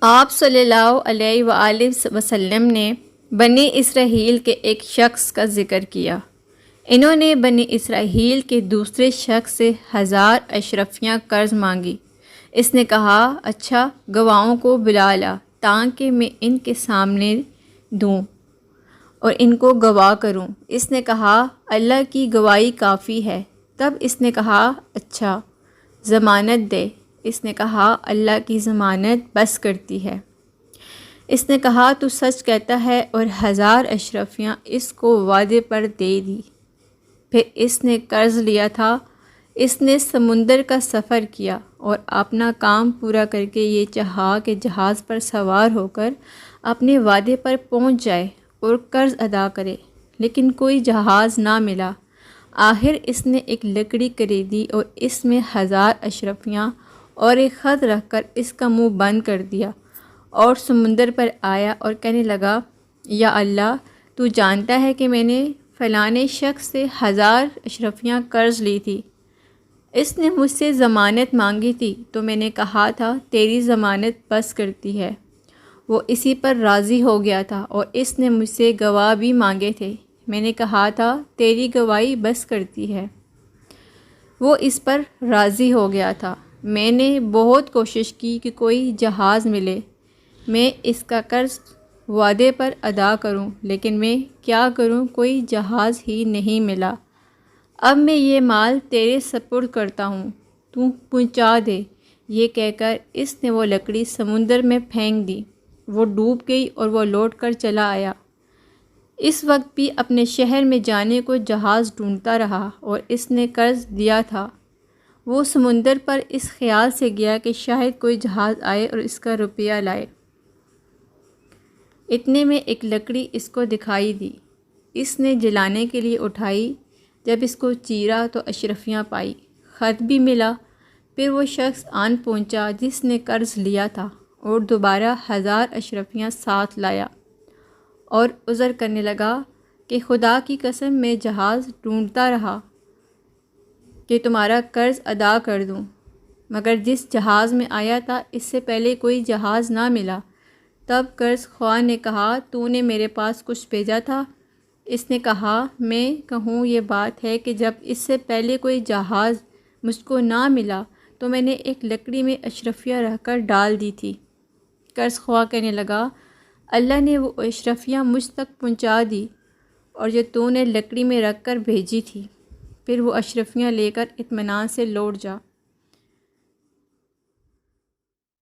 آپ صلی اللہ علیہ وآلہ وسلم نے بنی اسرائیل کے ایک شخص کا ذکر کیا۔ انہوں نے بنی اسرائیل کے دوسرے شخص سے 1000 اشرفیاں قرض مانگی۔ اس نے کہا، اچھا گواہوں کو بلا لا تاکہ میں ان کے سامنے دوں اور ان کو گواہ کروں۔ اس نے کہا، اللہ کی گواہی کافی ہے۔ تب اس نے کہا، اچھا ضمانت دے۔ اس نے کہا، اللہ کی ضمانت بس کرتی ہے۔ اس نے کہا، تو سچ کہتا ہے، اور 1000 اشرفیاں اس کو وعدے پر دے دی۔ پھر اس نے قرض لیا تھا۔ اس نے سمندر کا سفر کیا اور اپنا کام پورا کر کے یہ چاہا کہ جہاز پر سوار ہو کر اپنے وعدے پر پہنچ جائے اور قرض ادا کرے، لیکن کوئی جہاز نہ ملا۔ آخر اس نے ایک لکڑی خریدی اور اس میں 1000 اشرفیاں اور ایک خط رکھ کر اس کا منہ بند کر دیا، اور سمندر پر آیا اور کہنے لگا، یا اللہ، تو جانتا ہے کہ میں نے فلانے شخص سے 1000 اشرفیاں قرض لی تھی۔ اس نے مجھ سے ضمانت مانگی تھی تو میں نے کہا تھا تیری ضمانت بس کرتی ہے۔ وہ اسی پر راضی ہو گیا تھا، اور اس نے مجھ سے گواہ بھی مانگے تھے۔ میں نے کہا تھا تیری گواہی بس کرتی ہے۔ وہ اس پر راضی ہو گیا تھا۔ میں نے بہت کوشش کی کہ کوئی جہاز ملے، میں اس کا قرض وعدے پر ادا کروں، لیکن میں کیا کروں، کوئی جہاز ہی نہیں ملا۔ اب میں یہ مال تیرے سپرد کرتا ہوں، تو پہنچا دے۔ یہ کہہ کر اس نے وہ لکڑی سمندر میں پھینک دی۔ وہ ڈوب گئی اور وہ لوٹ کر چلا آیا۔ اس وقت بھی اپنے شہر میں جانے کو جہاز ڈھونڈتا رہا، اور اس نے قرض دیا تھا۔ وہ سمندر پر اس خیال سے گیا کہ شاید کوئی جہاز آئے اور اس کا روپیہ لائے۔ اتنے میں ایک لکڑی اس کو دکھائی دی۔ اس نے جلانے کے لیے اٹھائی۔ جب اس کو چیرا تو اشرفیاں پائی، خط بھی ملا۔ پھر وہ شخص آن پہنچا جس نے قرض لیا تھا، اور دوبارہ 1000 اشرفیاں ساتھ لایا، اور عذر کرنے لگا کہ خدا کی قسم میں جہاز ڈھونڈتا رہا کہ تمہارا قرض ادا کر دوں، مگر جس جہاز میں آیا تھا اس سے پہلے کوئی جہاز نہ ملا۔ تب قرض خواہ نے کہا، تو نے میرے پاس کچھ بھیجا تھا؟ اس نے کہا، میں کہوں یہ بات ہے کہ جب اس سے پہلے کوئی جہاز مجھ کو نہ ملا تو میں نے ایک لکڑی میں اشرفیہ رکھ کر ڈال دی تھی۔ قرض خواہ کہنے لگا، اللہ نے وہ اشرفیاں مجھ تک پہنچا دی، اور جو تو نے لکڑی میں رکھ کر بھیجی تھی۔ پھر وہ اشرفیاں لے کر اطمینان سے لوٹ جا۔